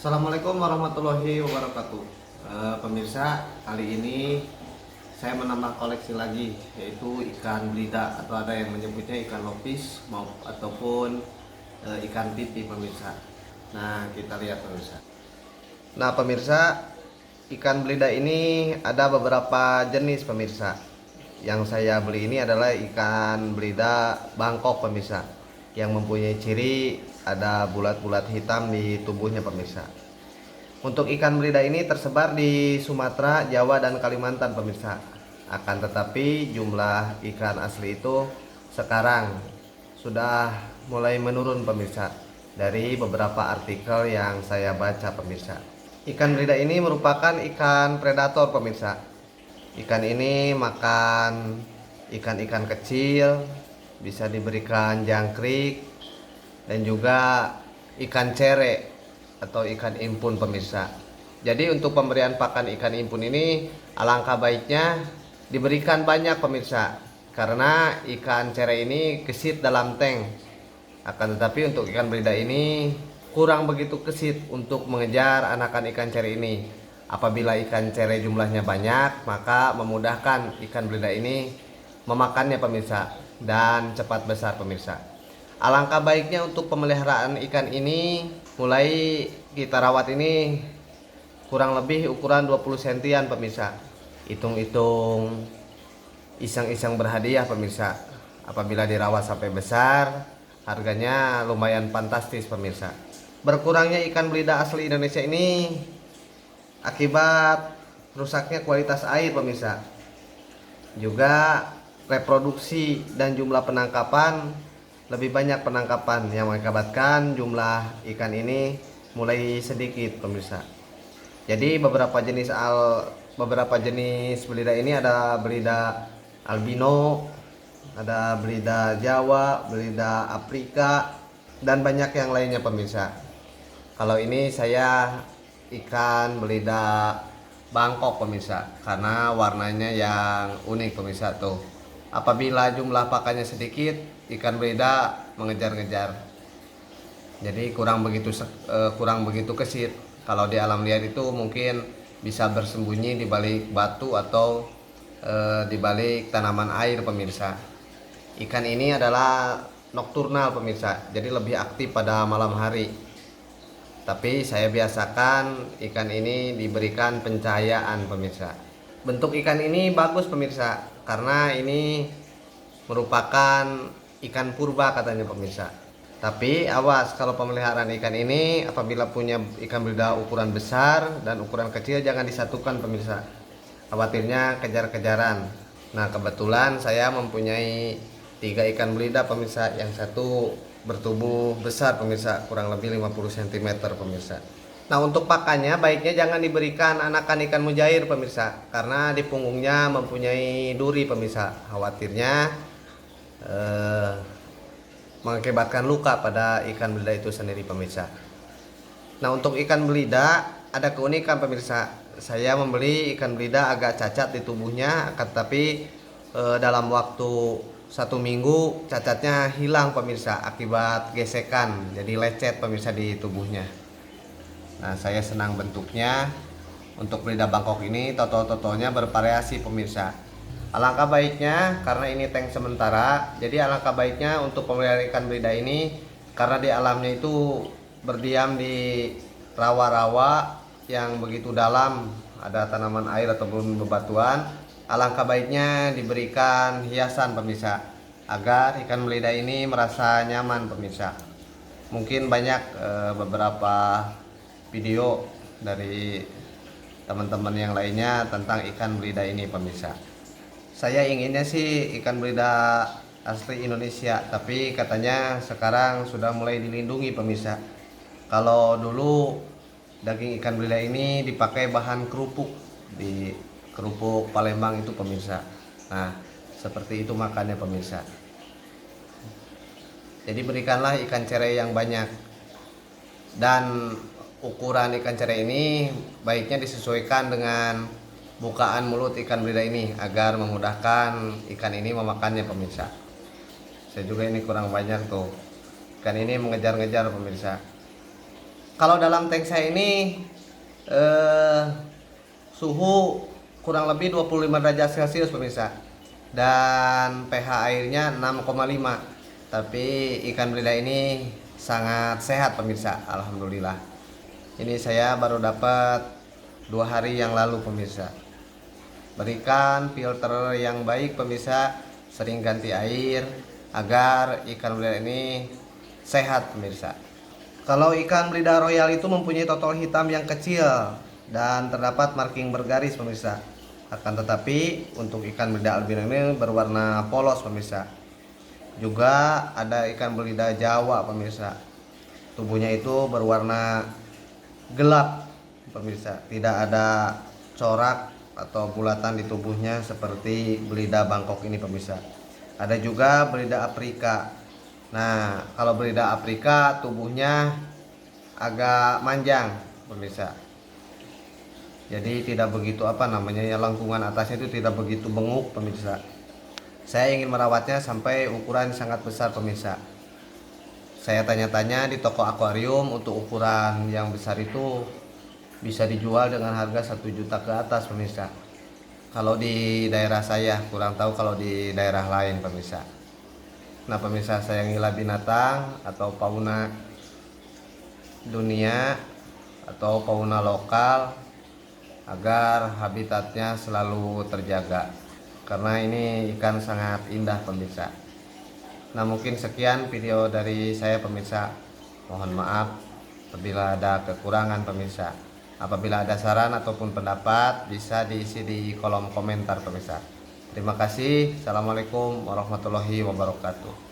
Assalamualaikum warahmatullahi wabarakatuh. Pemirsa, kali ini saya menambah koleksi lagi, yaitu ikan belida atau ada yang menyebutnya ikan lopis ataupun ikan pipi pemirsa. Nah, kita lihat pemirsa. Nah, pemirsa, ikan belida ini ada beberapa jenis pemirsa. Yang saya beli ini adalah ikan belida Bangkok pemirsa, yang mempunyai ciri ada bulat-bulat hitam di tubuhnya pemirsa. Untuk ikan belida ini tersebar di Sumatera, Jawa, dan Kalimantan pemirsa. Akan tetapi jumlah ikan asli itu sekarang sudah mulai menurun pemirsa, dari beberapa artikel yang saya baca pemirsa. Ikan belida ini merupakan ikan predator pemirsa. Ikan ini makan ikan-ikan kecil, bisa diberikan jangkrik, dan juga ikan cere atau ikan impun pemirsa. Jadi untuk pemberian pakan ikan impun ini alangkah baiknya diberikan banyak pemirsa, karena ikan cere ini gesit dalam tank. Akan tetapi untuk ikan belida ini kurang begitu gesit untuk mengejar anakan ikan cere ini. Apabila ikan cere jumlahnya banyak, maka memudahkan ikan belida ini memakannya pemirsa dan cepat besar pemirsa. Alangkah baiknya untuk pemeliharaan ikan ini, mulai kita rawat ini kurang lebih ukuran 20 sentian pemirsa. Hitung-hitung iseng-iseng berhadiah pemirsa. Apabila dirawat sampai besar, harganya lumayan fantastis pemirsa. Berkurangnya ikan belida asli Indonesia ini akibat rusaknya kualitas air pemirsa. Juga reproduksi dan jumlah penangkapan, lebih banyak penangkapan yang mengakibatkan jumlah ikan ini mulai sedikit pemirsa. Jadi beberapa jenis belida ini ada belida albino, ada belida Jawa, belida Afrika, dan banyak yang lainnya pemirsa. Kalau ini saya ikan belida Bangkok pemirsa, karena warnanya yang unik pemirsa tuh. Apabila jumlah pakannya sedikit, ikan belida mengejar-ngejar. Jadi kurang begitu kesit. Kalau di alam liar itu mungkin bisa bersembunyi di balik batu atau di balik tanaman air pemirsa. Ikan ini adalah nokturnal pemirsa, jadi lebih aktif pada malam hari. Tapi saya biasakan ikan ini diberikan pencahayaan pemirsa. Bentuk ikan ini bagus pemirsa, karena ini merupakan ikan purba katanya pemirsa. Tapi awas, kalau pemeliharaan ikan ini apabila punya ikan belida ukuran besar dan ukuran kecil jangan disatukan pemirsa. Khawatirnya kejar-kejaran. Nah, kebetulan saya mempunyai 3 ikan belida pemirsa. Yang satu bertubuh besar pemirsa, kurang lebih 50 cm pemirsa. Nah, untuk pakannya baiknya jangan diberikan anakan ikan mujair pemirsa, karena di punggungnya mempunyai duri pemirsa. Khawatirnya mengakibatkan luka pada ikan belida itu sendiri pemirsa. Nah, untuk ikan belida ada keunikan pemirsa. Saya membeli ikan belida agak cacat di tubuhnya, tetapi dalam waktu 1 minggu cacatnya hilang pemirsa akibat gesekan, jadi lecet pemirsa di tubuhnya. Nah, saya senang bentuknya. Untuk belida Bangkok ini toto-totonya bervariasi pemirsa. Alangkah baiknya, karena ini tank sementara, jadi alangkah baiknya untuk pemeliharaan ikan belida ini, karena di alamnya itu berdiam di rawa-rawa yang begitu dalam, ada tanaman air ataupun bebatuan. Alangkah baiknya diberikan hiasan pemirsa, agar ikan belida ini merasa nyaman pemirsa. Mungkin banyak beberapa video dari teman-teman yang lainnya tentang ikan belida ini pemirsa. Saya inginnya sih ikan belida asli Indonesia, tapi katanya sekarang sudah mulai dilindungi pemirsa. Kalau dulu daging ikan belida ini dipakai bahan kerupuk, di kerupuk Palembang itu pemirsa. Nah, seperti itu makannya pemirsa. Jadi berikanlah ikan cere yang banyak, dan ukuran ikan cere ini baiknya disesuaikan dengan bukaan mulut ikan belida ini agar memudahkan ikan ini memakannya pemirsa. Saya juga ini kurang banyak tuh. Ikan ini mengejar-ngejar pemirsa. Kalau dalam tank saya ini suhu kurang lebih 25 derajat Celcius pemirsa, dan pH airnya 6,5. Tapi ikan belida ini sangat sehat pemirsa, alhamdulillah. Ini saya baru dapat 2 hari yang lalu pemirsa. Berikan filter yang baik pemirsa, sering ganti air agar ikan belida ini sehat pemirsa. Kalau ikan belida royal itu mempunyai totol hitam yang kecil dan terdapat marking bergaris pemirsa. Akan tetapi untuk ikan belida albino ini berwarna polos pemirsa. Juga ada ikan belida Jawa pemirsa. Tubuhnya itu berwarna gelap pemirsa, tidak ada corak atau bulatan di tubuhnya seperti belida Bangkok ini pemirsa. Ada juga belida Afrika. Nah, kalau belida Afrika tubuhnya agak manjang pemirsa. Jadi tidak begitu ya, lengkungan atasnya itu tidak begitu benguk pemirsa. Saya ingin merawatnya sampai ukuran sangat besar pemirsa. Saya tanya-tanya di toko akuarium, untuk ukuran yang besar itu bisa dijual dengan harga 1 juta ke atas pemirsa. Kalau di daerah saya, kurang tahu kalau di daerah lain pemirsa. Nah pemirsa, sayangilah binatang atau fauna dunia atau fauna lokal agar habitatnya selalu terjaga, karena ini ikan sangat indah pemirsa. Nah mungkin sekian video dari saya pemirsa. Mohon maaf apabila ada kekurangan pemirsa. Apabila ada saran ataupun pendapat bisa diisi di kolom komentar pemirsa. Terima kasih. Assalamualaikum warahmatullahi wabarakatuh.